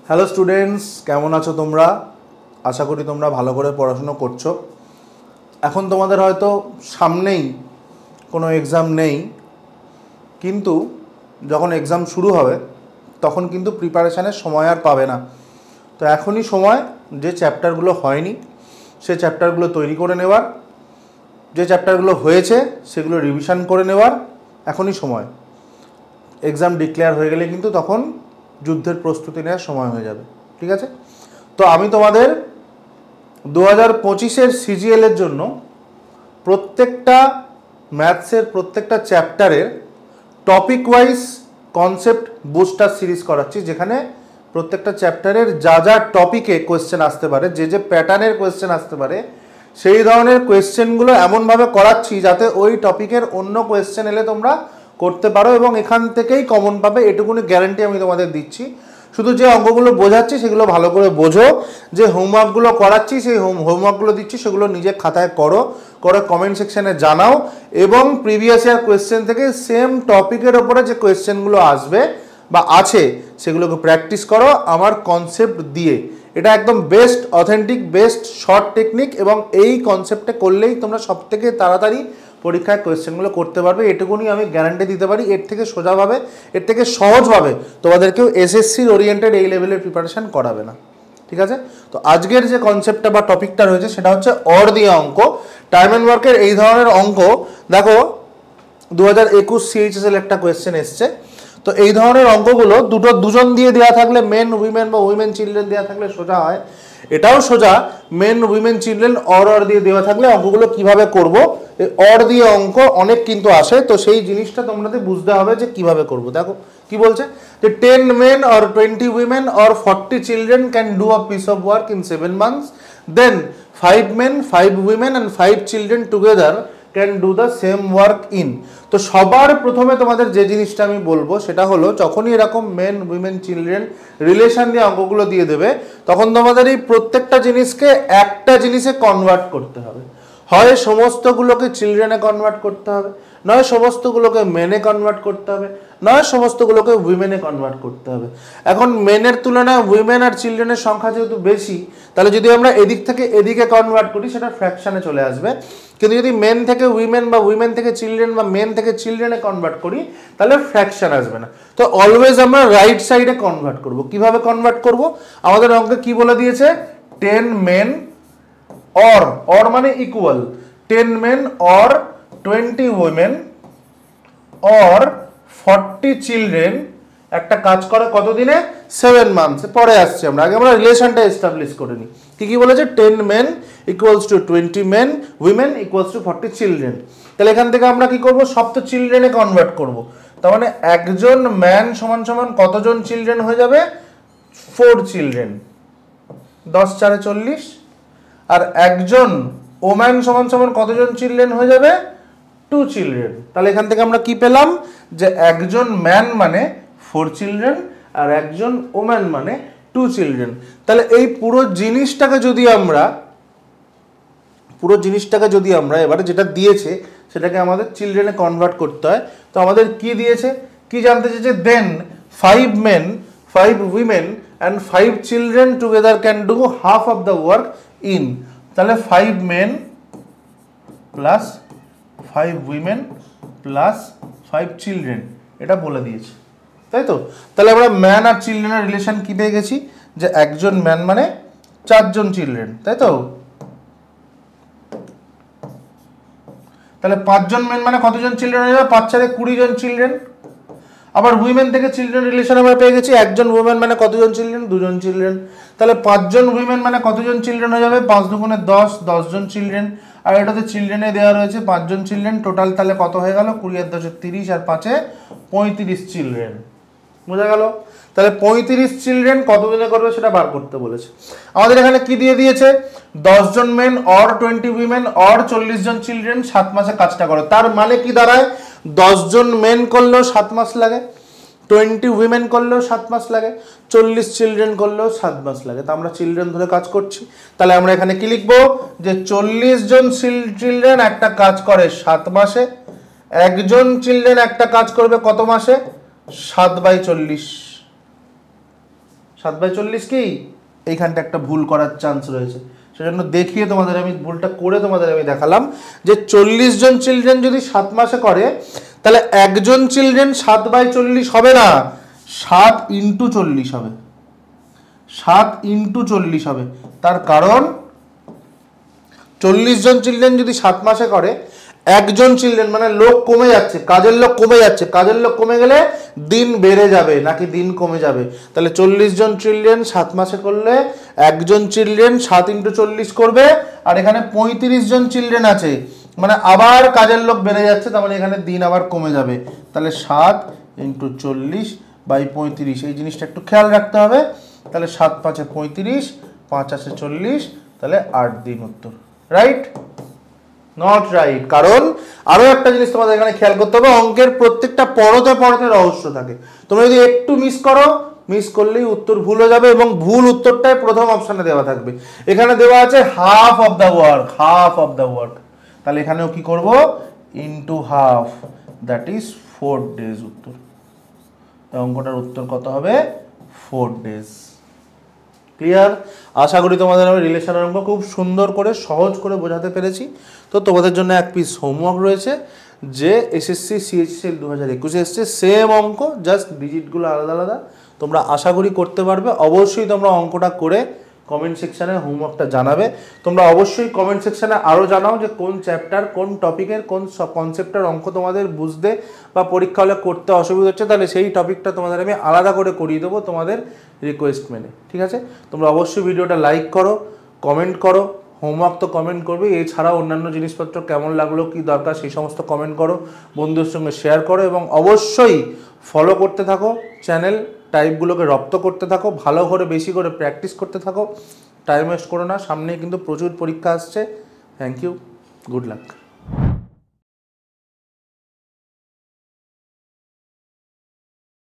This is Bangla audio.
হ্যালো স্টুডেন্টস, কেমন আছো তোমরা? আশা করি তোমরা ভালো করে পড়াশুনো করছো। এখন তোমাদের হয়তো সামনেই কোনো এক্সাম নেই, কিন্তু যখন এক্সাম শুরু হবে তখন কিন্তু প্রিপারেশানের সময় আর পাবে না। তো এখনই সময় যে চ্যাপ্টারগুলো হয়নি সে চ্যাপ্টারগুলো তৈরি করে নেওয়ার, যে চ্যাপ্টারগুলো হয়েছে সেগুলো রিভিশন করে নেওয়ার এখনই সময়। এক্সাম ডিক্লেয়ার হয়ে গেলে কিন্তু তখন যুদ্ধের প্রস্তুতি নেওয়ার সময় হয়ে যাবে। ঠিক আছে? তো আমি তোমাদের 2025-এর সিজিএলের জন্য প্রত্যেকটা ম্যাথসের প্রত্যেকটা চ্যাপ্টারের topic wise concept booster series করাচ্ছি, যেখানে প্রত্যেকটা চ্যাপ্টারের যা যা টপিকে কোয়েশ্চেন আসতে পারে, যে যে প্যাটার্নের কোয়েশ্চেন আসতে পারে, সেই ধরনের কোয়েশ্চেনগুলো এমনভাবে করাচ্ছি যাতে ওই টপিকের অন্য কোয়েশ্চেন এলে তোমরা করতে পারো এবং এখান থেকেই কমন পাবে, এটুকুনি গ্যারান্টি আমি তোমাদের দিচ্ছি। শুধু যে অঙ্কগুলো বোঝাচ্ছি সেগুলো ভালো করে বোঝো, যে হোমওয়ার্কগুলো করাচ্ছি সেই হোমওয়ার্কগুলো দিচ্ছি সেগুলো নিজের খাতায় করো, করে কমেন্ট সেকশানে জানাও এবং প্রিভিয়াস ইয়ার কোয়েশ্চেন থেকে সেম টপিকের ওপরে যে কোয়েশ্চেনগুলো আসবে বা আছে সেগুলোকে প্র্যাকটিস করো আমার কনসেপ্ট দিয়ে। এটা একদম best authentic best short technique এবং এই কনসেপ্টে করলেই তোমরা সবথেকে তাড়াতাড়ি পরীক্ষায় কোয়েশ্চেনগুলো করতে পারবে, এটুকুনি আমি গ্যারান্টি দিতে পারি। এর থেকে সোজাভাবে, এর থেকে সহজভাবে তোমাদেরকেও এসএসসির ওরিয়েন্টেড এই লেভেলের প্রিপারেশান করাবে না। ঠিক আছে? তো আজকের যে কনসেপ্টটা বা টপিকটা রয়েছে সেটা হচ্ছে অর দিয়ে অঙ্ক। টাইম অ্যান্ড ওয়ার্কের এই ধরনের অঙ্ক দেখো 2021 সিএইচএসএল একটা কোয়েশ্চেন এসছে। তো এই ধরনের অঙ্কগুলো দুজন দিয়ে দেওয়া থাকলে, মেন উইমেন বা উইমেন চিলড্রেন দেওয়া থাকলে সোজা হয়। এটাও সোজা, মেন উইমেন চিলড্রেন অর দিয়ে দেওয়া থাকলে অঙ্কগুলো কিভাবে করব, এই অর দিয়ে অঙ্ক অনেক কিন্তু আসে। তো সেই জিনিসটা তোমাদের বুঝতে হবে যে কিভাবে করব। দেখো কি বলছে, যে 10 men or 20 women or 40 children can do a piece of work in 7 months, then 5 men, 5 women and 5 children together can do the same work in। তো সবার প্রথমে তোমাদের যে জিনিসটা আমি বলবো সেটা হলো, যখনই এরকম মেন উইমেন চিলড্রেন রিলেশন দিয়ে অঙ্কগুলো দিয়ে দেবে তখন তোমাদের এই প্রত্যেকটা জিনিসকে একটা জিনিসে কনভার্ট করতে হবে। হয় সমস্তগুলোকে চিলড্রেনে কনভার্ট করতে হবে, নয় সমস্তগুলোকে মেনে কনভার্ট করতে হবে, নয় সমস্তগুলোকে উইমেনে কনভার্ট করতে হবে। এখন মেনের তুলনায় উইমেন আর চিলড্রেনের সংখ্যা যেহেতু বেশি, তাহলে যদি আমরা এদিক থেকে এদিকে কনভার্ট করি সেটা ফ্র্যাকশানে চলে আসবে। কিন্তু যদি মেন থেকে উইমেন বা উইমেন থেকে চিলড্রেন বা মেন থেকে চিলড্রেনে কনভার্ট করি তাহলে ফ্র্যাকশান আসবে না। তো অলওয়েজ আমরা রাইট সাইডে কনভার্ট করব। কিভাবে কনভার্ট করব? আমাদের অঙ্কে কি বলে দিয়েছে? 10 men or মানে equal 10 men or 20 women or 40 children একটা কাজ করে কত দিনে? 7 months। পরে আসছে, আগে আমরা রিলেশনটা এস্টাবলিশ করে নিই। কি বলেছে? 10 men equals to 20 men, women equals to 40 children। তাহলে এখান থেকে আমরা কি করব? সব তো চিলড্রেনে কনভার্ট করব। তার মানে একজন ম্যান সমান সমান কতজন চিলড্রেন হয়ে যাবে? 4 চিলড্রেন, 10 4 40। আর একজন ওম্যান সমান সমান কতজন চিলড্রেন হয়ে যাবে? 2 চিলড্রেন। তাহলে এখান থেকে আমরা কি পেলাম? যে একজন ম্যান মানে 4 চিলড্রেন আর একজন ওম্যান মানে 2 চিলড্রেন। তাহলে এই পুরো জিনিসটাকে যদি আমরা এবারে যেটা দিয়েছে সেটাকে আমাদের চিলড্রেনে কনভার্ট করতে হয়। তো আমাদের কি দিয়েছে, কি জানতে চেয়েছে? দেন 5 men, 5 women and 5 children together can do half of the work in। তাহলে 5 men plus 5 women plus 5 children এটা বলে দিয়েছে, তাই তো? তাহলে আমরা ম্যান আর চিলড্রেনের রিলেশন কি পেয়ে গেছি? যে একজন ম্যান মানে 4 জন চিলড্রেন, তাই তো? তাহলে 5 জন ম্যান মানে কতজন চিলড্রেন হয়ে যাবে? 5 4 20 জন চিলড্রেন। আবার উইমেন থেকে চিলড্রেন রিলেশন আমরা পেয়ে গেছি, একজন উইমেন মানে কতজন চিলড্রেন? 2 জন চিলড্রেন। তাহলে 5 জন উইমেন মানে কতজন চিলড্রেন হয়ে যাবে? 5 দুগুণে 10, 10 জন চিলড্রেন। আর এটাতে চিলড্রেনে দেওয়া রয়েছে 5 জন চিলড্রেন। টোটাল তাহলে কত হয়ে গেল? 20 আর 10 30 আর 5 35 চিলড্রেন। বোঝা গেল? তাহলে 35 চিলড্রেন কত দিনে করবে সেটা বার করতে বলেছে। আমাদের এখানে কি দিয়ে দিয়েছে? 10 জন মেন অর 20 উইমেন অর 40 জন চিলড্রেন 7 মাসে কাজটা করো। তার মানে কি দাঁড়ায়? 10 জন মেন করলেও 7 মাস লাগে, 20 উইমেন করলেও 7 মাস লাগে, 40 চিলড্রেন করলেও 7 মাস লাগে। তা আমরা চিলড্রেন ধরে কাজ করছি। তাহলে আমরা এখানে কি লিখবো? যে 40 জন চিলড্রেন একটা কাজ করে 7 মাসে, একজন চিলড্রেন একটা কাজ করবে কত মাসে? 7/40। 7/40 কি এইখানটা একটা ভুল করার চান্স রয়েছে, সেজন্য দেখিয়ে তোমাদের আমি ভুলটা করে তোমাদের আমি দেখালাম যে 40 জন চিলড্রেন যদি 7 মাসে করে তাহলে একজন চিলড্রেন 7/40 হবে না, 7 × 40 হবে, 7 × 40 হবে। তার কারণ 40 জন চিলড্রেন যদি 7 মাসে করে, একজন চিলড্রেন মানে লোক কমে যাচ্ছে, কাজের লোক কমে যাচ্ছে, কাজের লোক কমে গেলে দিন বেড়ে যাবে নাকি দিন কমে যাবে। তাহলে 40 জন চিলড্রেন 7 মাসে করলে একজন চিলড্রেন 7 × 40 করবে, আর এখানে 35 জন চিলড্রেন আছে মানে আবার কাজের লোক বেড়ে যাচ্ছে, তার মানে এখানে দিন আবার কমে যাবে। তাহলে 7 × 40/35 এই জিনিসটা একটু খেয়াল রাখতে হবে। তাহলে 7 × 5 = 35, 5 × 8 = 40, তাহলে 8 দিন উত্তর। রাইট? Not right. কারণ আরো একটা জিনিস তোমাদের এখানে খেয়াল করতে হবে, অঙ্কের প্রত্যেকটা পরতে পরতে রহস্য থাকে। তোমরা যদি একটু মিস করো, মিস করলেই উত্তর ভুল হয়ে যাবে, এবং ভুল উত্তরটাই প্রথম অপশনে দেওয়া থাকবে। এখানে দেওয়া আছে half of the work, half of the work, তাহলে এখানেও কি করব into half, that is 4 days উত্তর। অঙ্কটার উত্তর কত হবে? 4 ডেজ। ক্লিয়ার? আশা করি তোমাদের আমি রিলেশনের অঙ্ক খুব সুন্দর করে সহজ করে বোঝাতে পেরেছি। তো তোমাদের জন্য এক পিস হোমওয়ার্ক রয়েছে, যে এসএসসি সিএইচএসএল 2021 এসছে সেম অঙ্ক, জাস্ট ডিজিটগুলো আলাদা আলাদা। তোমরা আশা করি করতে পারবে। অবশ্যই তোমরা অঙ্কটা করে কমেন্ট সেকশানে হোমওয়ার্কটা জানাবে। তোমরা অবশ্যই কমেন্ট সেকশানে আরও জানাও যে কোন চ্যাপ্টার, কোন টপিকের, কোন কনসেপ্টের অঙ্ক তোমাদের বুঝতে বা পরীক্ষা হলে করতে অসুবিধা হচ্ছে, তাহলে সেই টপিকটা তোমাদের আমি আলাদা করে করিয়ে দেবো তোমাদের রিকোয়েস্ট মেনে। ঠিক আছে? তোমরা অবশ্যই ভিডিওটা লাইক করো, কমেন্ট করো, হোমওয়ার্ক তো কমেন্ট করবে, এছাড়াও অন্যান্য জিনিসপত্র কেমন লাগলো, কি দরকার সেই সমস্ত কমেন্ট করো, বন্ধুদের সঙ্গে শেয়ার করো, এবং অবশ্যই ফলো করতে থাকো চ্যানেল, টাইপগুলোকে রপ্ত করতে থাকো, ভালো করে বেশি করে প্র্যাকটিস করতে থাকো, টাইম ওয়েস্ট করো না। সামনে কিন্তু প্রচুর পরীক্ষা আসছে। Thank you, good lakh.